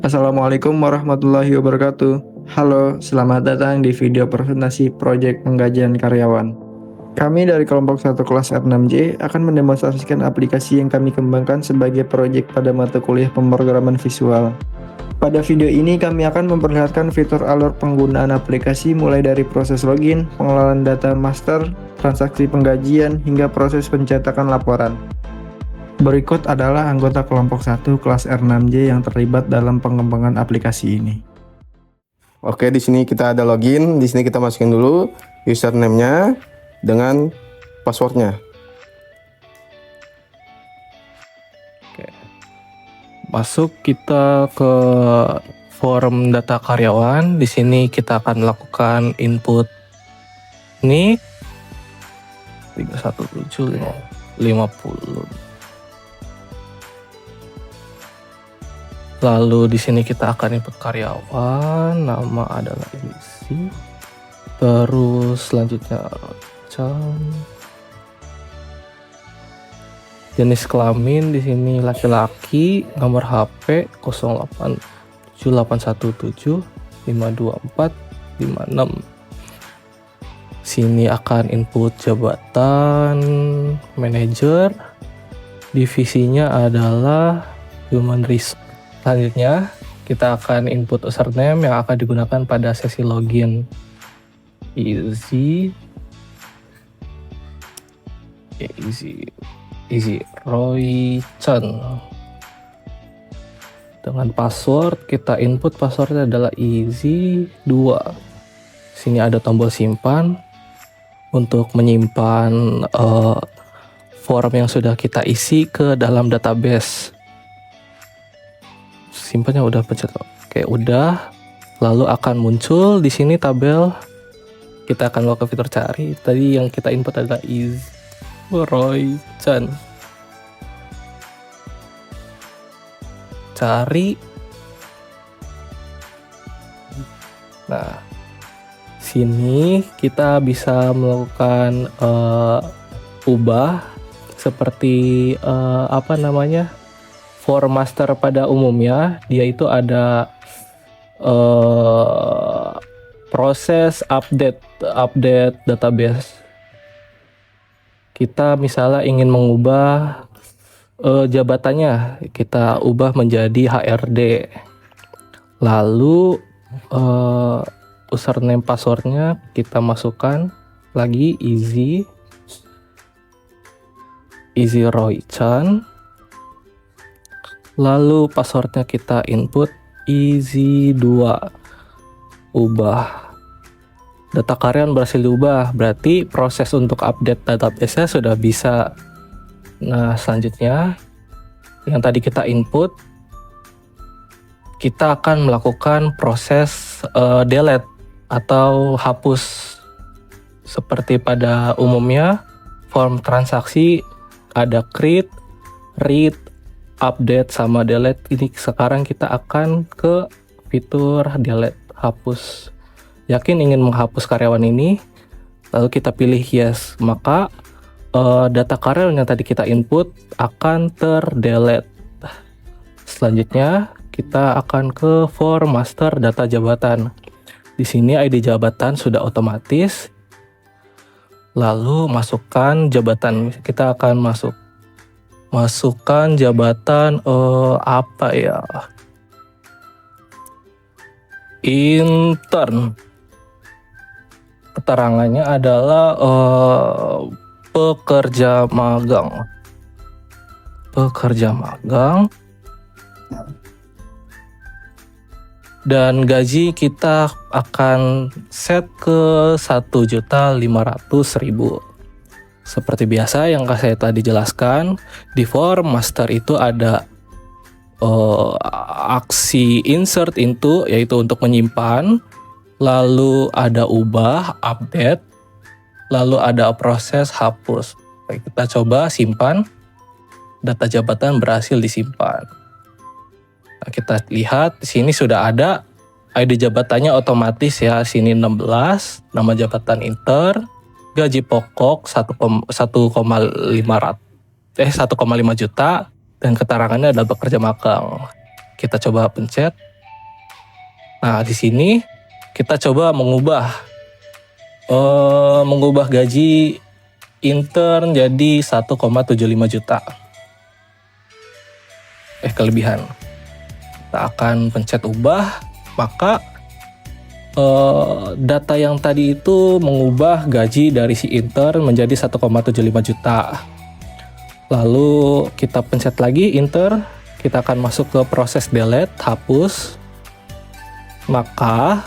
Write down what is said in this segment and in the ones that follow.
Assalamualaikum warahmatullahi wabarakatuh. Halo, selamat datang di video presentasi proyek penggajian karyawan. Kami dari kelompok 1 kelas R6J akan mendemonstrasikan aplikasi yang kami kembangkan sebagai proyek pada mata kuliah pemrograman visual. Pada video ini kami akan memperlihatkan fitur alur penggunaan aplikasi mulai dari proses login, pengelolaan data master, transaksi penggajian, hingga proses pencetakan laporan. Berikut adalah anggota kelompok 1 kelas R6J yang terlibat dalam pengembangan aplikasi ini. Oke, di sini kita ada login. Di sini kita masukin dulu username-nya dengan password-nya. Oke. Masuk kita ke form data karyawan. Di sini kita akan melakukan input NIK 31750. Lalu di sini kita akan input karyawan, nama adalah isi. Terus selanjutnya jenis kelamin di sini laki-laki, nomor HP 087817524526. Sini akan input jabatan manajer, divisinya adalah human resource. Selanjutnya, kita akan input username yang akan digunakan pada sesi login. Easy Roy Chan. Dengan password, kita input passwordnya adalah easy2. Sini ada tombol simpan untuk menyimpan form yang sudah kita isi ke dalam database. Simpannya udah pencet oke, udah. Lalu akan muncul di sini tabel. Kita akan bawa ke fitur cari. Tadi yang kita input adalah Roy Chan. Cari. Nah, sini kita bisa melakukan ubah seperti form master pada umumnya. Dia itu ada proses update database. Kita misalnya ingin mengubah jabatannya, kita ubah menjadi HRD. Lalu username passwordnya kita masukkan lagi easy Roy Chan. Lalu passwordnya kita input easy2. Ubah. Data karyawan berhasil diubah, berarti proses untuk update database-nya sudah bisa. Nah, selanjutnya yang tadi kita input, kita akan melakukan proses delete atau hapus. Seperti pada umumnya, form transaksi ada create, read, update sama delete. Ini sekarang kita akan ke fitur delete, hapus. Yakin ingin menghapus karyawan ini, lalu kita pilih yes, maka data karyawan yang tadi kita input akan terdelete. Selanjutnya kita akan ke form master data jabatan. Di sini ID jabatan sudah otomatis. Lalu masukkan jabatan. Kita akan masukkan jabatan intern. Keterangannya adalah pekerja magang. Dan gaji kita akan set ke 1.500.000. Seperti biasa yang saya tadi jelaskan, di form master itu ada aksi insert into, yaitu untuk menyimpan, lalu ada ubah, update, lalu ada proses hapus. Baik, kita coba simpan. Data jabatan berhasil disimpan. Nah, kita lihat di sini sudah ada ID jabatannya otomatis ya. Sini 16, nama jabatan intern, gaji pokok 1,5 juta dan keterangannya adalah bekerja magang. Kita coba pencet Nah, di sini kita coba mengubah gaji intern jadi 1,75 juta. Kelebihan. Kita akan pencet ubah, maka data yang tadi itu mengubah gaji dari si intern menjadi 1,75 juta. Lalu kita pencet lagi enter, kita akan masuk ke proses delete, hapus. Maka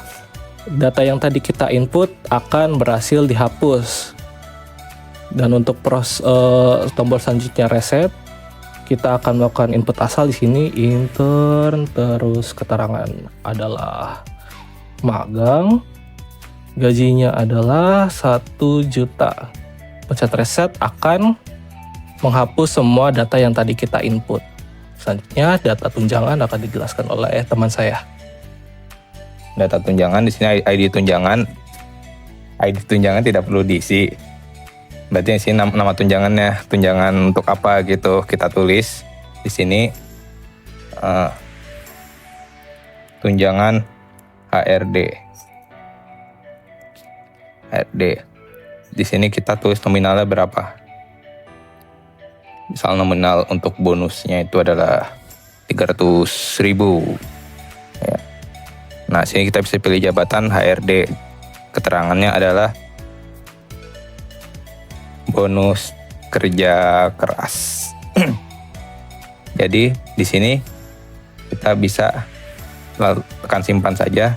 data yang tadi kita input akan berhasil dihapus. Dan untuk tombol selanjutnya reset, kita akan melakukan input asal di sini intern, terus keterangan adalah magang, gajinya adalah 1 juta. Pencet reset akan menghapus semua data yang tadi kita input. Selanjutnya data tunjangan akan dijelaskan oleh teman saya. Data tunjangan di sini ID tunjangan tidak perlu diisi. Berarti di sini nama tunjangannya, tunjangan untuk apa gitu kita tulis di sini. Tunjangan HRD. Di sini kita tulis nominalnya berapa. Misal nominal untuk bonusnya itu adalah 300.000. Ya. Nah, sini kita bisa pilih jabatan HRD. Keterangannya adalah bonus kerja keras. Jadi di sini kita bisa tekan simpan saja.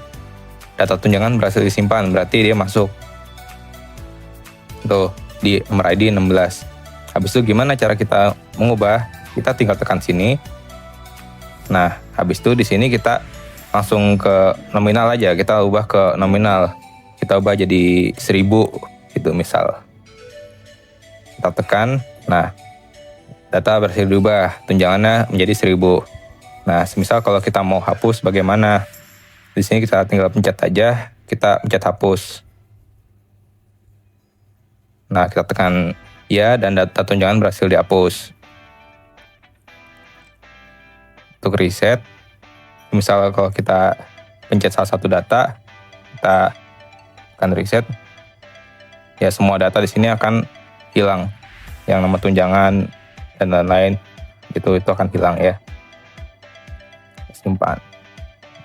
Data tunjangan berhasil disimpan, berarti dia masuk. Tuh, di nomor ID 16. Habis itu gimana cara kita mengubah? Kita tinggal tekan sini. Nah, habis itu di sini kita langsung ke nominal aja. Kita ubah ke nominal. Kita ubah jadi 1.000 gitu misal. Kita tekan, nah data berhasil diubah, tunjangannya menjadi 1.000. Nah, semisal kalau kita mau hapus bagaimana? Di sini kita tinggal pencet aja, kita pencet hapus. Nah, kita tekan ya dan data tunjangan berhasil dihapus. Untuk reset, misal kalau kita pencet salah satu data, kita tekan reset, ya semua data di sini akan hilang, yang nama tunjangan dan lain-lain itu akan hilang ya. Simpan.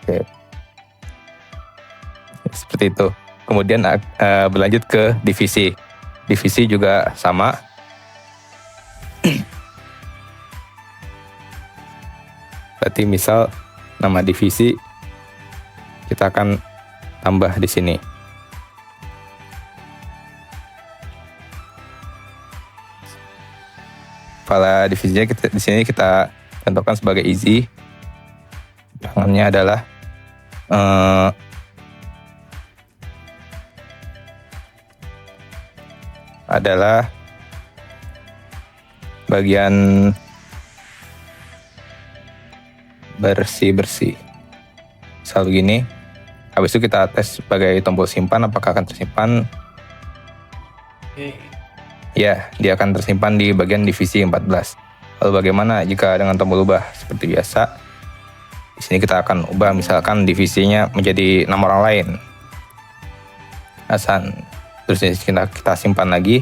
Oke. Seperti itu. Kemudian berlanjut ke divisi. Divisi juga sama. Berarti misal nama divisi kita akan tambah di sini. Kepala divisinya di sini kita tentukan sebagai easy. Tangannya adalah bagian bersih-bersih. Misal begini. Habis itu kita tes sebagai tombol simpan apakah akan tersimpan. Ya, dia akan tersimpan di bagian divisi 14. Lalu bagaimana jika dengan tombol ubah? Seperti biasa, di sini kita akan ubah misalkan divisinya menjadi nama orang lain. Hasan. Terus kita simpan lagi.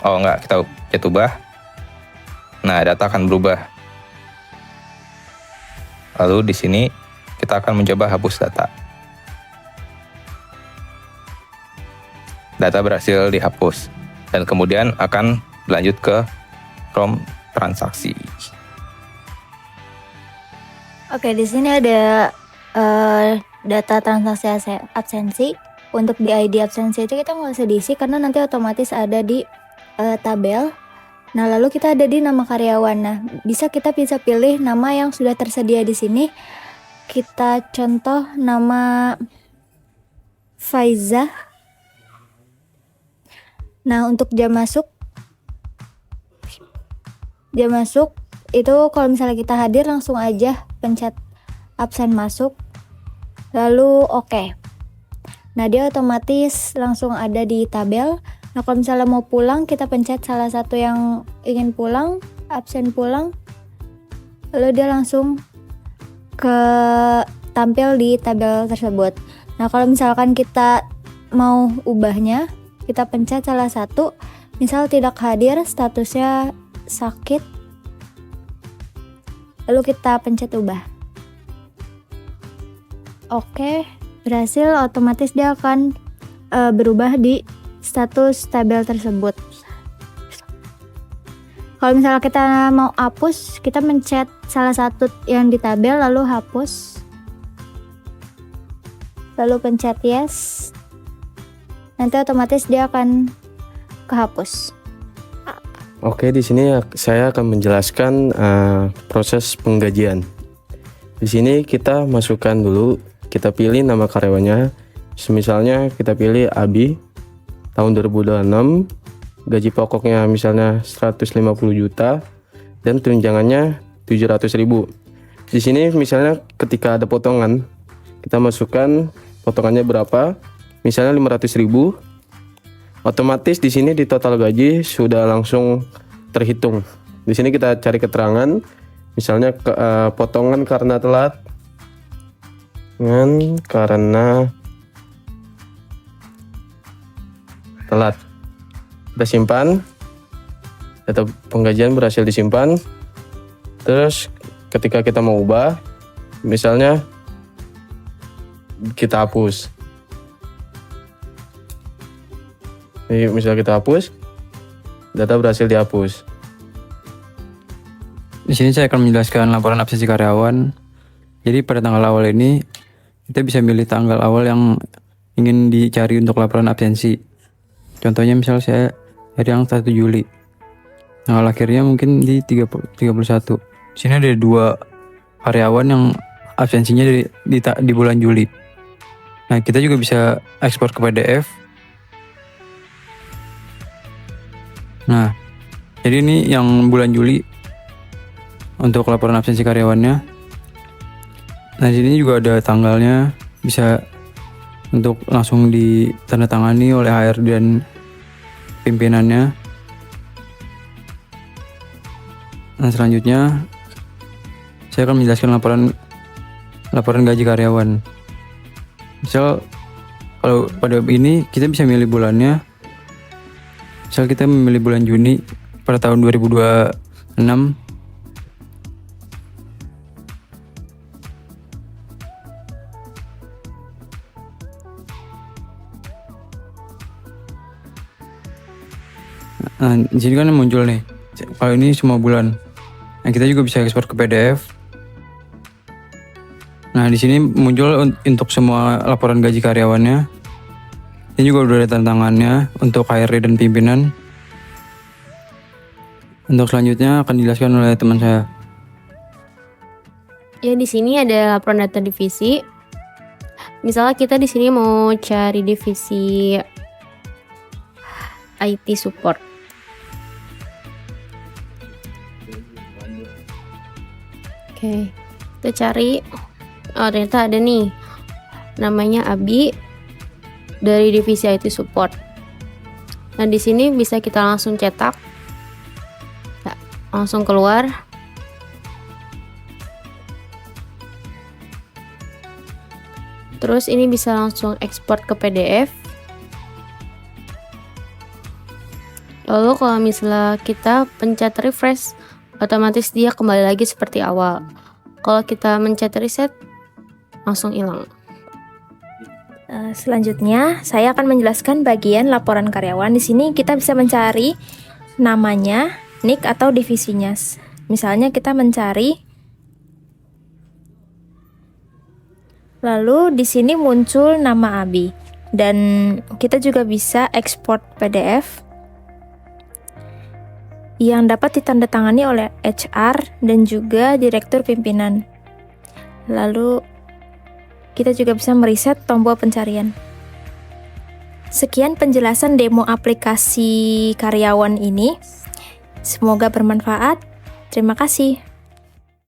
Oh enggak, kita pencet ubah. Nah, data akan berubah. Lalu di sini kita akan mencoba hapus data. Data berhasil dihapus. Dan kemudian akan berlanjut ke from transaksi. Oke, di sini ada data transaksi absensi. Untuk di ID absensi itu kita nggak usah diisi karena nanti otomatis ada di tabel. Nah, lalu kita ada di nama karyawan. Nah, kita bisa pilih nama yang sudah tersedia di sini. Kita contoh nama Faizah. Nah, untuk jam masuk itu kalau misalnya kita hadir langsung aja pencet absen masuk, lalu oke. Nah, dia otomatis langsung ada di tabel. Nah, kalau misalnya mau pulang, kita pencet salah satu yang ingin pulang, absen pulang, lalu dia langsung ke tampil di tabel tersebut. Nah, kalau misalkan kita mau ubahnya, kita pencet salah satu, misal tidak hadir, statusnya sakit, lalu kita pencet ubah. Oke, berhasil, otomatis dia akan berubah di status tabel tersebut. Kalau misalnya kita mau hapus, kita mencet salah satu yang di tabel lalu hapus. Lalu pencet yes. Nanti otomatis dia akan kehapus. Oke, di sini saya akan menjelaskan proses penggajian. Di sini kita masukkan dulu, kita pilih nama karyawannya. Misalnya kita pilih Abi tahun 2026. Gaji pokoknya misalnya 150 juta dan tunjangannya 700.000. Di sini misalnya ketika ada potongan, kita masukkan potongannya berapa, misalnya 500.000. Otomatis di sini di total gaji sudah langsung terhitung. Di sini kita cari keterangan, misalnya potongan karena telat, karena telat. Kita simpan, data penggajian berhasil disimpan. Terus ketika kita mau ubah, misalnya kita hapus. Jadi misalnya kita hapus, data berhasil dihapus. Di sini saya akan menjelaskan laporan absensi karyawan. Jadi pada tanggal awal ini kita bisa milih tanggal awal yang ingin dicari untuk laporan absensi. Contohnya misal saya dari yang 1 Juli. Tanggal akhirnya mungkin di 31. Di sini ada 2 karyawan yang absensinya di bulan Juli. Nah, kita juga bisa ekspor ke PDF. Nah, jadi ini yang bulan Juli untuk laporan absensi karyawannya. Nah, di sini juga ada tanggalnya, bisa untuk langsung ditandatangani oleh HRD dan pimpinannya. Nah, selanjutnya saya akan menjelaskan laporan gaji karyawan. Misal kalau pada ini kita bisa milih bulannya. Misal kita memilih bulan Juni pada tahun 2026. Nah, di sini kan muncul nih. Kalau ini semua bulan. Nah, kita juga bisa ekspor ke PDF. Nah, di sini muncul untuk semua laporan gaji karyawannya. Ini juga udah ada tantangannya untuk HRD dan pimpinan. Untuk selanjutnya akan dijelaskan oleh teman saya. Ya, di sini ada laporan data divisi. Misalnya kita di sini mau cari divisi IT support. Oke, kita cari. Oh, ternyata ada nih. Namanya Abi dari divisi IT support. Nah, di sini bisa kita langsung cetak. Ya, langsung keluar. Terus ini bisa langsung ekspor ke PDF. Lalu kalau misalnya kita pencet refresh, otomatis dia kembali lagi seperti awal. Kalau kita mencet reset, langsung hilang. Selanjutnya, saya akan menjelaskan bagian laporan karyawan. Di sini kita bisa mencari namanya, NIK atau divisinya. Misalnya kita mencari, lalu di sini muncul nama Abi, dan kita juga bisa ekspor PDF yang dapat ditandatangani oleh HR dan juga direktur pimpinan. Lalu kita juga bisa mereset tombol pencarian. Sekian penjelasan demo aplikasi karyawan ini. Semoga bermanfaat. Terima kasih.